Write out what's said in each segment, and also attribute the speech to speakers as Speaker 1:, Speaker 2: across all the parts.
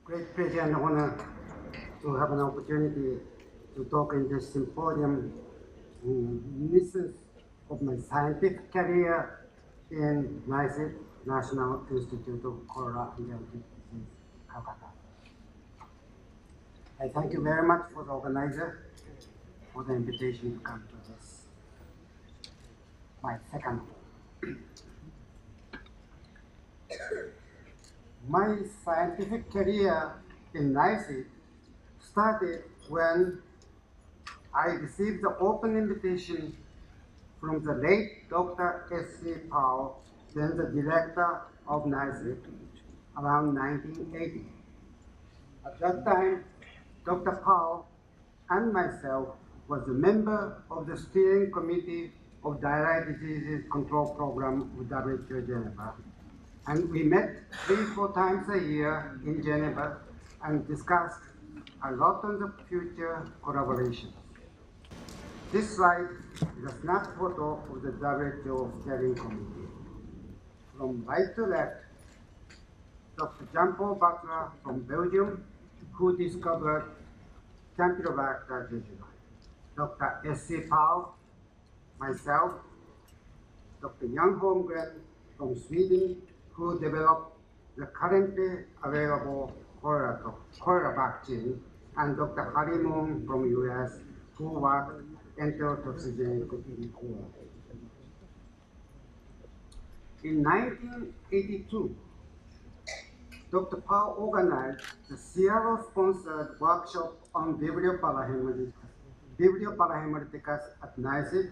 Speaker 1: Great pleasure and honor to have an opportunity to talk in this symposium in reminiscence of my scientific career in NICE, National Institute of Cholera and Disease, Calcutta. I thank you very much for the organizer for the invitation to come to this, my second. My scientific career in NICE started when I received the open invitation from the late Dr. S.C. Powell, then the director of NICE, around 1980. At that time, Dr. Powell and myself was a member of the steering committee of Diarrhea Diseases Control Program with WHO Geneva. And we met 3-4 times a year in Geneva and discussed a lot on the future collaboration. This slide is a snap photo of the WHO Steering Committee. From right to left, Dr. Jean-Paul Butler from Belgium, who discovered Campylobacter jejuni. Dr. S.C. Powell, myself, Dr. Jan Holmgren from Sweden, who developed the currently available cholera vaccine, and Dr. Harry Moon from US, who worked enterotoxigenic in cholera. In 1982, Dr. Powell organized the CRO-sponsored workshop on Vibrio parahemolyticus at NICE,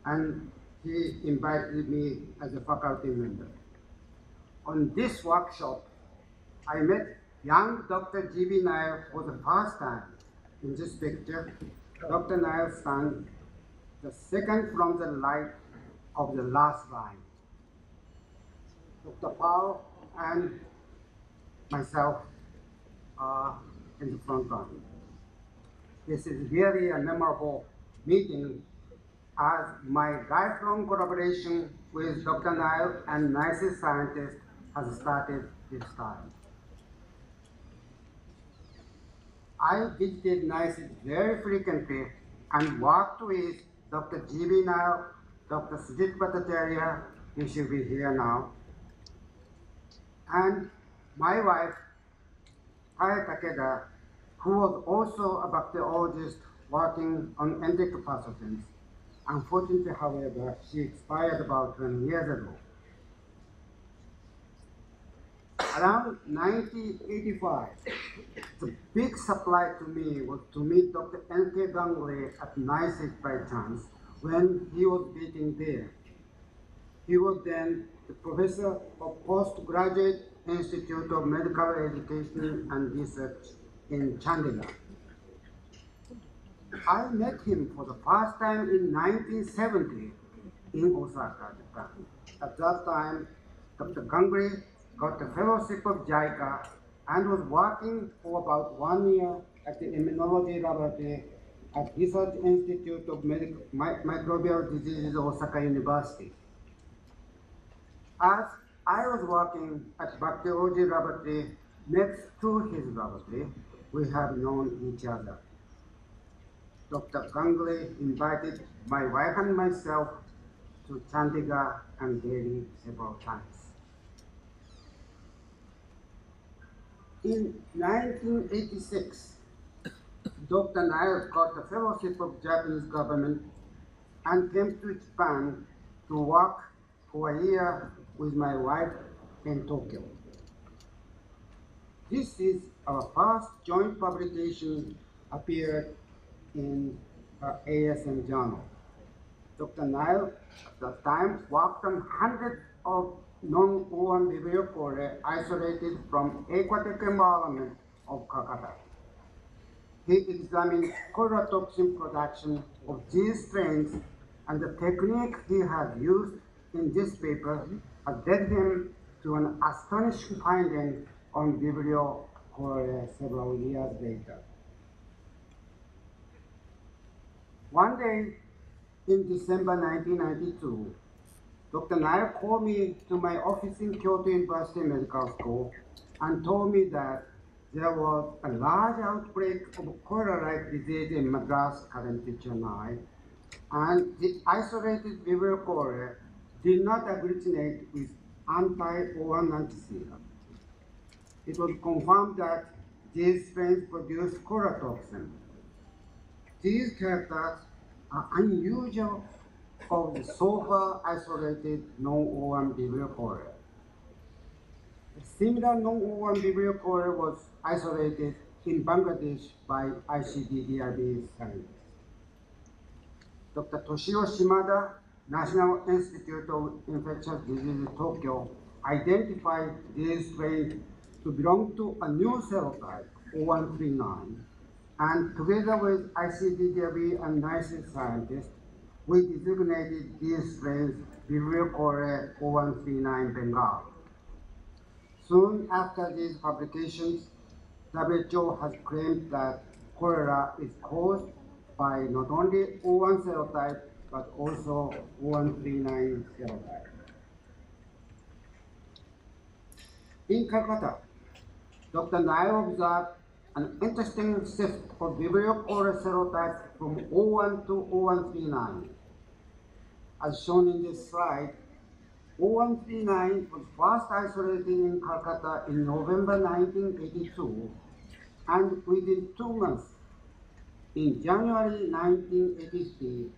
Speaker 1: and he invited me as a faculty member. On this workshop, I met young Dr. G.B. Nile for the first time. In this picture, Dr. Nile stands the second from the right of the last line. Dr. Powell and myself are in the front line. This is really a memorable meeting as my lifelong collaboration with Dr. Nile and NICE scientists has started this time. I visited NICE very frequently and worked with Dr. G.B. Nile, Dr. Sujit Bhattacharya, he should be here now, and my wife, Takeda, who was also a bacteriologist working on endemic pathogens. Unfortunately, however, she expired about 20 years ago. Around 1985, the big surprise to me was to meet Dr. N.K. Ganguly at NICE by chance when he was visiting there. He was then the professor of Postgraduate Institute of Medical Education and Research in Chandigarh. I met him for the first time in 1970 in Osaka, Japan. At that time, Dr. Ganguly got the fellowship of JICA and was working for about 1 year at the immunology laboratory at Research Institute of Microbial Diseases, Osaka University. As I was working at bacteriology laboratory next to his laboratory, we have known each other. Dr. Ganguly invited my wife and myself to Chandigarh and Delhi several times. In 1986, Dr. Nile got the fellowship of Japanese government and came to Japan to work for a year with my wife in Tokyo. This is our first joint publication appeared in ASM journal. Dr. Nile at that time worked on hundreds of non-O1 Vibrio cholerae isolated from aquatic environment of Calcutta. He examined cholera toxin production of these strains, and the technique he had used in this paper has led him to an astonishing finding on Vibrio cholerae several years later. One day in December 1992, Dr. Nair called me to my office in Kyoto University Medical School and told me that there was a large outbreak of cholera-like disease in Madras current Chennai, and the isolated Vibrio cholerae did not agglutinate with anti-O1 antiserum. It was confirmed that these strains produce cholera toxin. These characters are unusual of the so far isolated non-O1 Vibrio cholerae. A similar non-O1 Vibrio cholerae was isolated in Bangladesh by ICDDRB scientists. Dr. Toshio Shimada, National Institute of Infectious Diseases, Tokyo, identified these strains to belong to a new serotype, O139, and together with ICDDRB and NICE scientists, we designated these strains Vibrio cholerae O139 Bengal. Soon after these publications, WHO has claimed that cholera is caused by not only O1 serotype, but also O139 serotype. In Calcutta, Dr. Nair observed an interesting shift of Vibrio cholerae serotypes from O1 to O139. As shown in this slide, O139 was first isolated in Calcutta in November 1982, and within 2 months, in January 1983,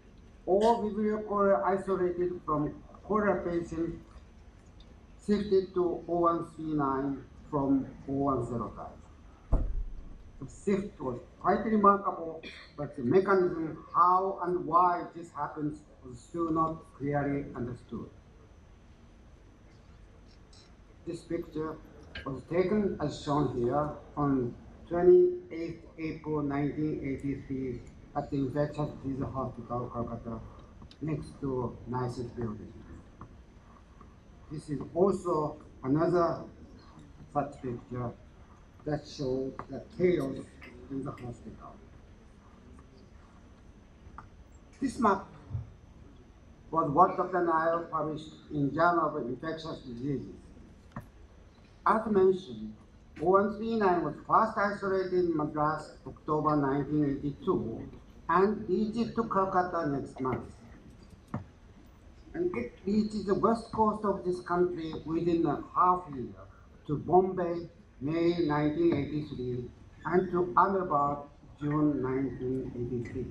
Speaker 1: all Vibrio cholerae isolated from cholera patients shifted to O139 from O1 serotype. The shift was quite remarkable, but the mechanism how and why this happens was still not clearly understood. This picture was taken as shown here on 28 April 1983 at the Infectious Disease Hospital, Calcutta, next to NICE building. This is also another such picture that shows the chaos in the hospital. This map was what Dr. Nair published in Journal of Infectious Diseases. As mentioned, O139 was first isolated in Madras, October 1982, and reached to Calcutta next month. And it reaches the west coast of this country within a half year, to Bombay, May 1983, and to Ahmedabad, June 1983.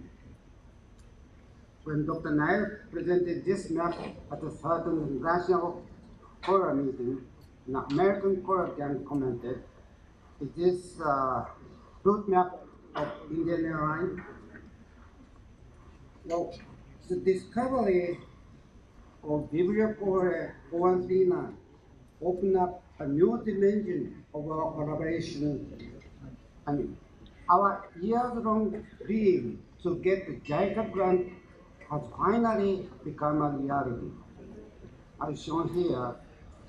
Speaker 1: When Dr. Nair presented this map at a certain international cholera meeting, an American cholera gang commented, "Is this route map of Indian airline?" Well, the discovery of Vibrio cholerae O139 opened up a new dimension of our collaboration. And our years-long dream to get the JICA grant has finally become a reality. As shown here,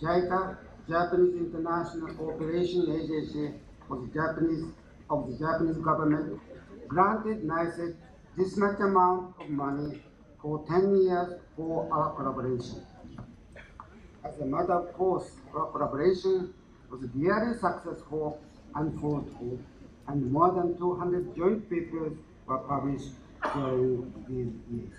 Speaker 1: JICA, Japanese International Cooperation Agency of the Japanese government, granted NICE this much amount of money for 10 years for our collaboration. As a matter of course, our collaboration was very successful and fruitful, and more than 200 joint papers were published during these years.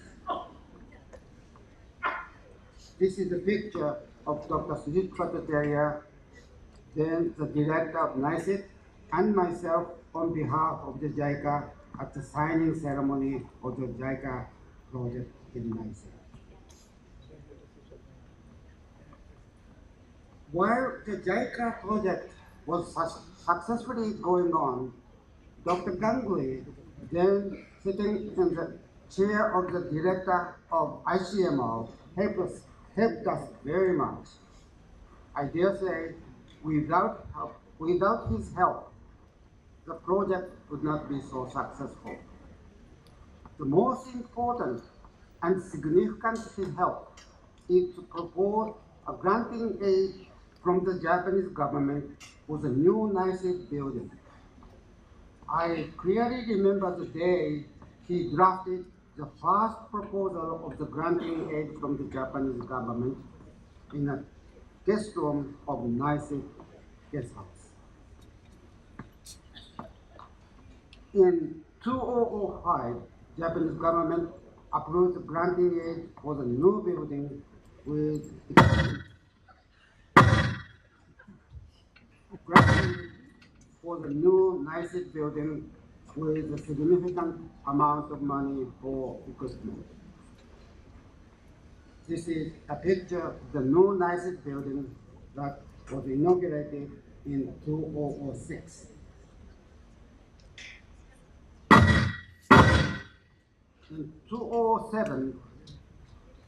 Speaker 1: This is a picture of Dr. Sujit Bhattacharya, then the director of NICE, and myself on behalf of the JICA at the signing ceremony of the JICA project in NICE. While the JICA project was successfully going on, Dr. Ganguly, then sitting in the chair of the director of ICMO, helped us very much. I dare say, without his help, the project would not be so successful. The most important and significant help is to propose a granting aid from the Japanese government for the new NICE building. I clearly remember the day he drafted the first proposal of the granting aid from the Japanese government in a guest room of NICE guest house. In 2005, Japanese government approved granting aid for the new building with granting for the new NICET building with a significant amount of money for equipment. This is a picture of the new NICET building that was inaugurated in 2006. In 2007,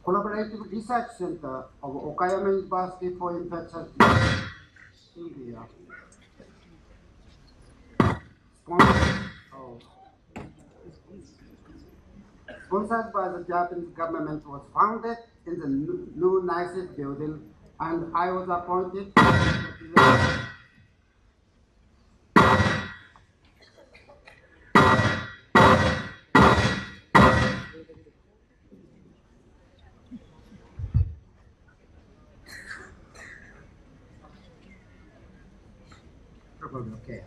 Speaker 1: Collaborative Research Center of Okayama University for Infectious India sponsored by the Japanese government was founded in the new NICET building, and I was appointed okay.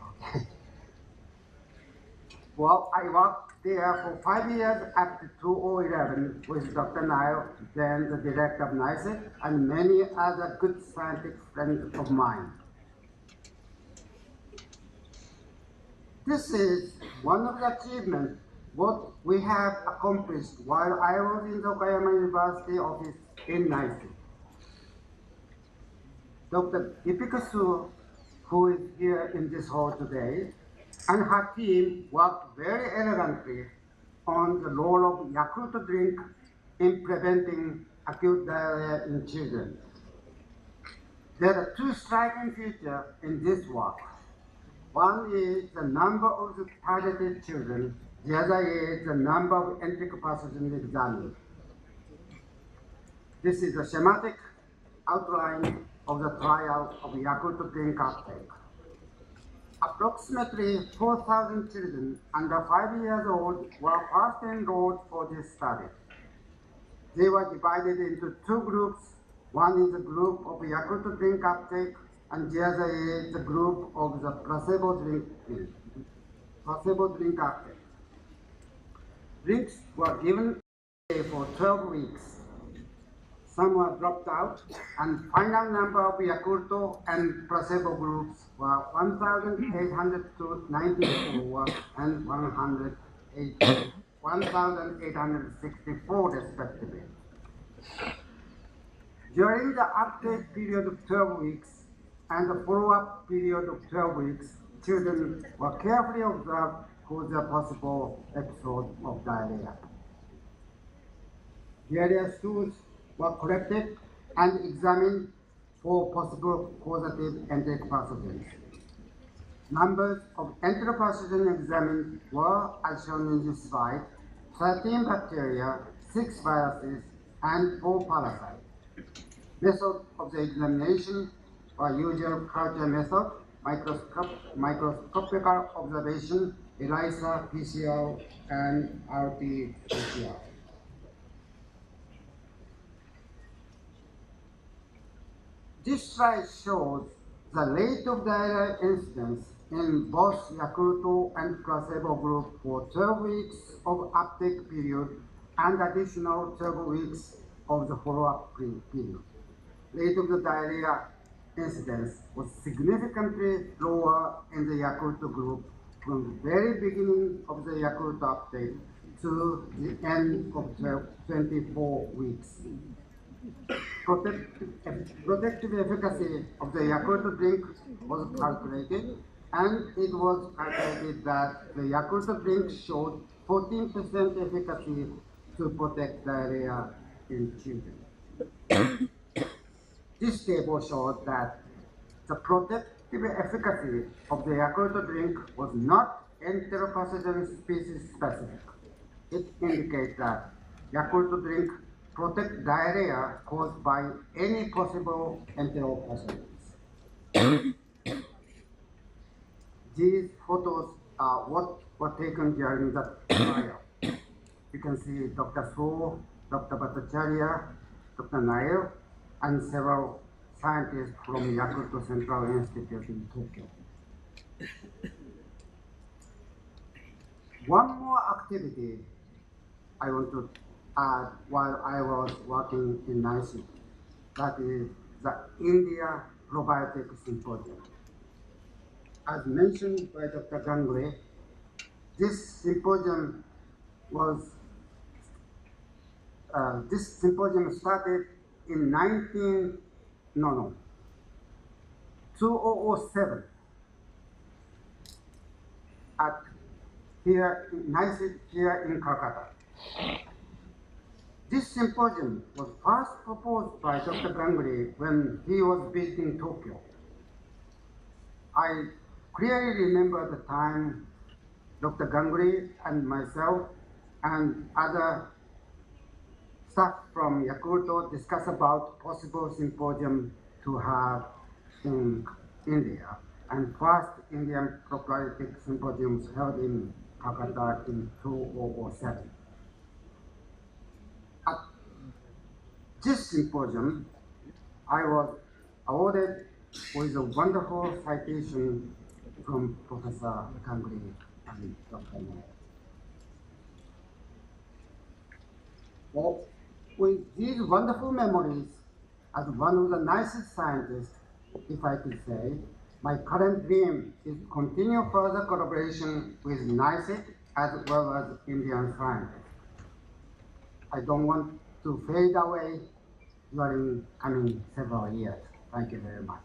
Speaker 1: Well, I worked there for 5 years up to 2011 with Dr. Nail, then the director of NICET, and many other good scientific friends of mine. This is one of the achievements what we have accomplished while I was in the Okayama University office in NICET. Dr. Ifikasu, who is here in this hall today, and her team worked very elegantly on the role of Yakult drink in preventing acute diarrhea in children. There are two striking features in this work. One is the number of the targeted children, the other is the number of enteric pathogens examined. This is a schematic outline of the trial of Yakult drink uptake. Approximately 4,000 children under 5 years old were first enrolled for this study. They were divided into two groups. One is a group of Yakult drink uptake, and the other is the group of the placebo drink uptake. Drinks were given for 12 weeks. Some were dropped out, and final number of Yakult and placebo groups were 1,894 and 1,864 respectively. During the uptake period of 12 weeks and the follow-up period of 12 weeks, children were carefully observed for the possible episode of diarrhea. Diarrhea stools were collected and examined for possible causative enteric pathogens. Numbers of enteric pathogens examined were, as shown in this slide, 13 bacteria, 6 viruses, and 4 parasites. Method of the examination were usual culture method, microscopical observation, ELISA, PCR, and RT-PCR. This slide shows the rate of diarrhea incidence in both Yakult and placebo group for 12 weeks of uptake period and additional 12 weeks of the follow-up period. Rate of the diarrhea incidence was significantly lower in the Yakult group from the very beginning of the Yakult uptake to the end of 24 weeks. Protective efficacy of the Yakult drink was calculated, and it was calculated that the Yakult drink showed 14% efficacy to protect diarrhea in children. This table showed that the protective efficacy of the Yakult drink was not enteropathogen species specific. It indicates that Yakult drink protect diarrhea caused by any possible enteropathogens. These photos are what were taken during the trial. You can see Dr. So, Dr. Bhattacharya, Dr. Nair, and several scientists from Yakult Central Institute in Tokyo. One more activity I want to add while I was working in NICE, that is the India Probiotic Symposium. As mentioned by Dr. Ganguly, this symposium was started in 2007 at here in NICE here in Calcutta. This symposium was first proposed by Dr. Ganguly when he was visiting Tokyo. I clearly remember the time Dr. Ganguly and myself and other staff from Yakulto discussed about possible symposium to have in India. And first Indian probiotic symposiums held in Calcutta in 2007. At this symposium, I was awarded with a wonderful citation from Professor Ganguly and Dr. Nair. Well, with these wonderful memories, as one of the nicest scientists, if I could say, my current dream is to continue further collaboration with NICE as well as Indian scientists. I don't want to fade away during coming several years. Thank you very much.